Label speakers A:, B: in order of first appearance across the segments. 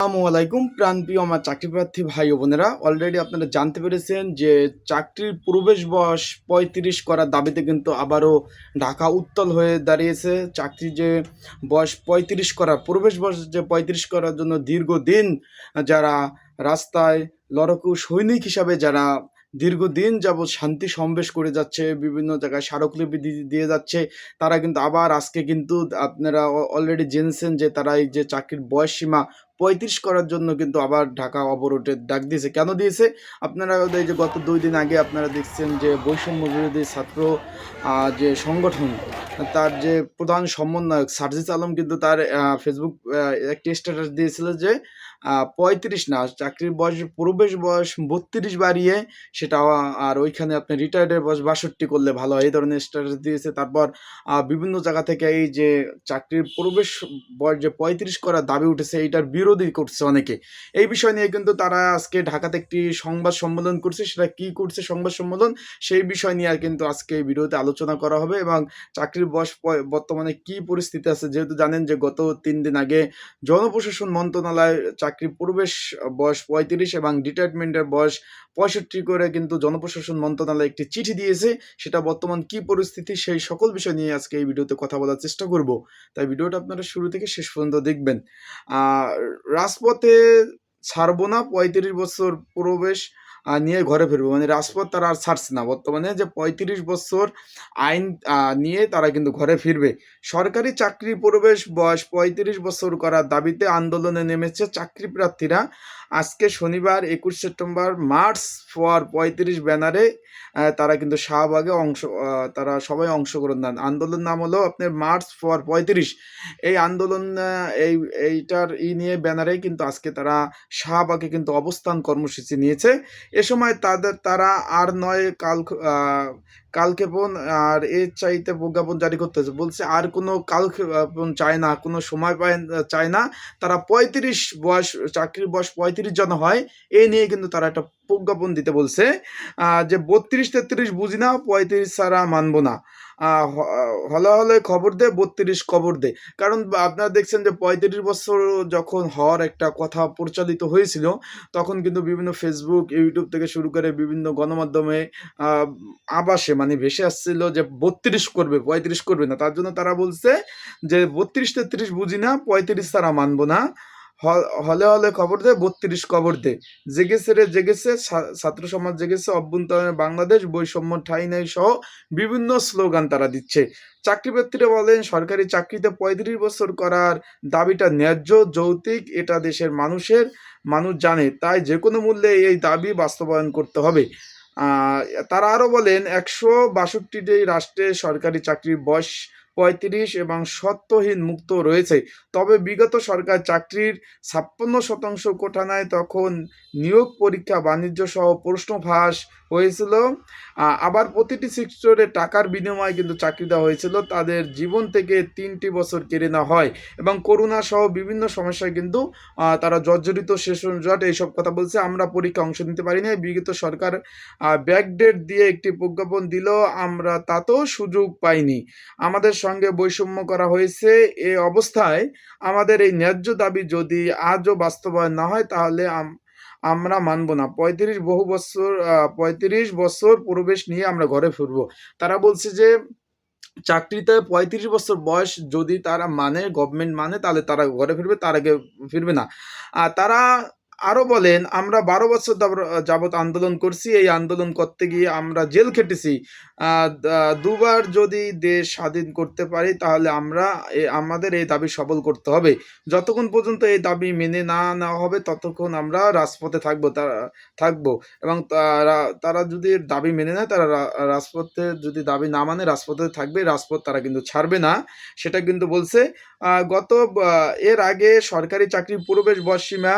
A: আসসালামু আলাইকুম প্রাণপ্রিয় আমার চাকরিপ্রার্থী ভাই ও বোনেরা, অলরেডি আপনারা জানতে পেরেছেন যে চাকরির প্রবেশ বয়স ৩৫ করার দাবিতে কিন্তু আবারও ঢাকা উত্তাল হয়ে দাঁড়িয়েছে। চাকরির যে বয়স ৩৫ করা, প্রবেশ বয়স যে ৩৫ করার জন্য দীর্ঘদিন যারা রাস্তায় লড়াকু সৈনিক হিসাবে যারা দীর্ঘদিন যাবৎ শান্তি সমাবেশ করে যাচ্ছে, বিভিন্ন জায়গায় স্মারকলিপি দিয়ে যাচ্ছে, তারা কিন্তু আবার আজকে কিন্তু আপনারা অলরেডি জেনেছেন যে তারা এই যে চাকরির বয়স সীমা ৩৫ করার জন্য কিন্তু আবার ঢাকা অবরোধের ডাক দিয়েছে। কেন দিয়েছে? আপনারা এই যে গত ২ দিন আগে আপনারা দেখছেন যে বৈষম্য বিরোধী ছাত্র যে সংগঠন, তার যে প্রধান সমন্বয়ক সার্জিস আলম কিন্তু তার ফেসবুক একটি স্ট্যাটাস দিয়েছিল যে ৩৫ না, চাকরির বয়স প্রবেশ বয়স ৩২ বাড়িয়ে সেটা, আর ওইখানে আপনি রিটায়ার্ডের বয়স ৬২ করলে ভালো হয়, এই ধরনের স্ট্যাটাস দিয়েছে। তারপর বিভিন্ন জায়গা থেকে এই যে চাকরির প্রবেশ বয়স যে ৩৫ করার দাবি উঠেছে, এইটার বিরোধী করছে অনেকে। এই বিষয় নিয়ে কিন্তু তারা আজকে ঢাকাতে একটি সংবাদ সম্মেলন করছে। সেটা কি করছে সংবাদ সম্মেলন, সেই বিষয় নিয়ে কিন্তু আজকে এই ভিডিওতে আলোচনা করা হবে। এবং চাকরির বয়স বর্তমানে কি পরিস্থিতি আছে, যেহেতু জানেন যে গত ৩ দিন আগে জনপ্রশাসন মন্ত্রণালয় চাকরির প্রবেশ বয়স ৩৫ এবং রিটায়ারমেন্টের বয়স ৬৫ করে কিন্তু জনপ্রশাসন মন্ত্রণালয় একটি চিঠি দিয়েছে। সেটা বর্তমান কি পরিস্থিতি, সেই সকল বিষয় নিয়ে আজকে এই ভিডিওতে কথা বলার চেষ্টা করব। তাই ভিডিওটা আপনারা শুরু থেকে শেষ পর্যন্ত দেখবেন। রাজপথে ছাড়বো না, ৩৫ বছর প্রবেশ নিয়ে ঘরে ফিরবো, মানে রাজপথ তারা আর ছাড়ছে না। বর্তমানে যে ৩৫ বছর আইন নিয়ে তারা কিন্তু ঘরে ফিরবে। সরকারি চাকরি প্রবেশ বয়স ৩৫ বছর করার দাবিতে আন্দোলনে নেমেছে চাকরি প্রার্থীরা। আজকে শনিবার ২১ সেপ্টেম্বর মার্চ ফর ৩৫ ব্যানারে তারা কিন্তু শাহবাগে তারা সবাই অংশগ্রহণ নেন। আন্দোলন নাম হলো আপনার মার্চ ফর ৩৫। এই আন্দোলন এইটার নিয়ে ব্যানারে কিন্তু আজকে তারা শাহবাগে কিন্তু অবস্থান কর্মসূচি নিয়েছে। এ সময় তারা আর নয় কালক্ষেপণ আর এর চাইতে প্রজ্ঞাপন জারি করতেছে, বলছে আর কোনো কালক্ষেপণ চায় না, কোনো সময় চায় না। তারা ৩৫ বয়স, চাকরির বয়স ৩৫ যেন হয়, এই নিয়ে কিন্তু তারা একটা প্রজ্ঞাপন দিতে বলছে যে ৩২-৩৩ বুঝি না, ৩৫ ছাড়া মানবো না। হলে হলে খবর দে, ৩২ কবর দে। কারণ আপনারা দেখছেন যে ৩৫ বছর যখন হওয়ার একটা কথা প্রচলিত হয়েছিল, তখন কিন্তু বিভিন্ন ফেসবুক, ইউটিউব থেকে শুরু করে বিভিন্ন গণমাধ্যমে আবাসে মানে ভেসে আসছিল যে ৩২ করবে, ৩৫ করবে না। তার জন্য তারা বলছে যে ৩২-৩৩ বুঝি না, ৩৫ ছাড়া মানবো না। হলে হলে খবর দে, ৩২ কবর দে। জেগেছে রে জেগেছে, ছাত্র সমাজ জেগেছে, অভ্যন্তরীণ বাংলাদেশ, বৈষম্য ঠাঁই নাই সহ বিভিন্ন স্লোগান তারা দিচ্ছে। চাকরি প্রার্থীরা বলেন, সরকারি চাকরিতে ৩৫ বছর করার দাবিটা ন্যায্য, যৌক্তিক, এটা দেশের মানুষ জানে, তাই যে কোনো মূল্যে এই দাবি বাস্তবায়ন করতে হবে। তারা আরও বলেন, ১৬২টি রাষ্ট্রে সরকারি চাকরির বয়স ৩৫ এবং শর্তহীন মুক্ত রয়েছে। তবে বিগত সরকার চাকরির ৫৬% কোটা নেয়, তখন নিয়োগ পরীক্ষা, বাণিজ্য সহ প্রশ্ন ফাঁস হয়েছিল। আবার প্রতিটি সেক্টরে টাকার বিনিময়ে কিন্তু চাকরি দেওয়া হয়েছিল। তাদের জীবন থেকে ৩টি বছর কেড়ে নেওয়া হয় এবং করোনা সহ বিভিন্ন সমস্যায় কিন্তু তারা জর্জরিত, সেশন জট, এইসব কথা বলছে। আমরা পরীক্ষা অংশ নিতে পারি না, বিগত সরকার ব্যাকডেট দিয়ে একটি প্রজ্ঞাপন দিল, আমরা তাতেও সুযোগ পাইনি। আমাদের সঙ্গে বৈষম্য করা হয়েছে। এ অবস্থায় আমাদের এই ন্যায্য দাবি যদি আজও বাস্তবায়ন না হয়, তাহলে আমরা মানব না। ৩৫ বছর প্রবেশ নিয়ে আমরা ঘরে ফিরবো। তারা বলছে যে চাকরিতে ৩৫ বছর বয়স যদি তারা মানে, গভর্নমেন্ট মানে, তাহলে তারা ঘরে ফিরবে, তার আগে ফিরবে না। তারা আরও বলেন, আমরা ১২ বছর যাবৎ আন্দোলন করছি। এই আন্দোলন করতে গিয়ে আমরা জেল খেটেছি। দুবার যদি দেশ স্বাধীন করতে পারি, তাহলে আমাদের এই দাবি সফল করতে হবে। যতক্ষণ পর্যন্ত এই দাবি মেনে না নেওয়া হবে, ততক্ষণ আমরা রাজপথে থাকবো। এবং তারা যদি দাবি মেনে নেয়, তারা রাজপথে, যদি দাবি না মানে রাজপথে থাকবে, রাজপথ তারা কিন্তু ছাড়বে না, সেটা কিন্তু বলছে। এর আগে সরকারি চাকরির প্রবেশ বয়সসীমা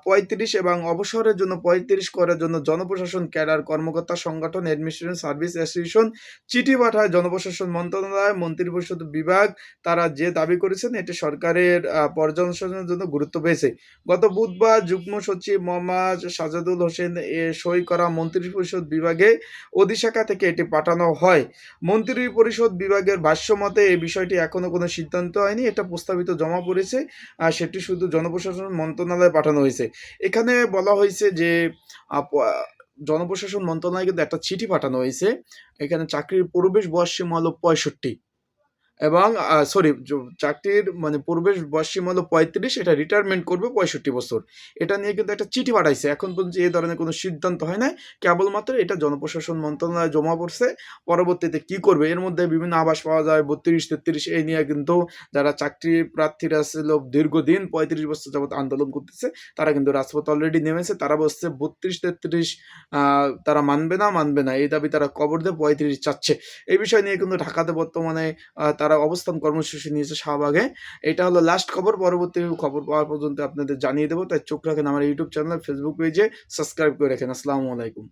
A: 35 এবং অবসরের জন্য 35 করার জন্য জনপ্রশাসন ক্যাডার কর্মকর্তা সংগঠন অ্যাডমিনিস্ট্রেশন সার্ভিস অ্যাসোসিয়েশন চিঠি পাঠায় জনপ্রশাসন মন্ত্রণালয় মন্ত্রিপরিষদ বিভাগ। তারা যে দাবি করেছেন এটি সরকারের পর্যবেক্ষণের জন্য গুরুত্ব পেয়েছে। গত বুধবার যুগ্ম সচিব মোহাম্মদ সাজাদুল হোসেন সই করা মন্ত্রিপরিষদ বিভাগে অধিশাখা থেকে এটি পাঠানো হয়। মন্ত্রিপরিষদ বিভাগের ভাষ্যমতে এই বিষয়টি এখনো কোনো সিদ্ধান্ত হয়নি, এটা প্রস্তাবিত জমা পড়েছে, সেটি শুধু জনপ্রশাসন মন্ত্রণালয়ে পাঠানো হয়েছে। এখানে বলা হয়েছে যে জনপ্রশাসন মন্ত্রণালয়ে কিন্তু একটা চিঠি পাঠানো হয়েছে। এখানে চাকরির প্রবেশ বয়সসীমা হলো 65 এবং চাকরির মানে প্রবেশ বয়সসীমা হলো 35, এটা রিটায়ারমেন্ট করবে 65 বছর। এটা নিয়ে কিন্তু একটা চিঠি পাঠাইছে। এখন পর্যন্ত এই ধরনের কোনো সিদ্ধান্ত হয় নাই। কেবলমাত্র এটা জনপ্রশাসন মন্ত্রণালয়ে জমা পড়ছে। পরবর্তীতে কি করবে? এর মধ্যে বিভিন্ন আভাস পাওয়া যায় 32-33 এই নিয়ে কিন্তু যারা চাকরি প্রার্থীরা ছিল দীর্ঘদিন 35 বছর যাবত আন্দোলন করতেছে, তারা কিন্তু রাজপথে অলরেডি নেমেছে। তারা বলছে 32-33 তারা মানবে না। এই দাবি তারা কবর দিয়ে 35 চাচ্ছে। এই বিষয় নিয়ে কিন্তু ঢাকাতে বর্তমানে তারা অবস্থান কর্মসূচি নিয়েছে শাহবাগে। এটা হলো লাস্ট খবর। পরবর্তী খবর পাওয়া পর্যন্ত আপনাদের জানিয়ে দেবো। তাই চোখ রাখেন আমার ইউটিউব চ্যানেল, ফেসবুক পেজে সাবস্ক্রাইব করে রাখেন। আসসালামু আলাইকুম।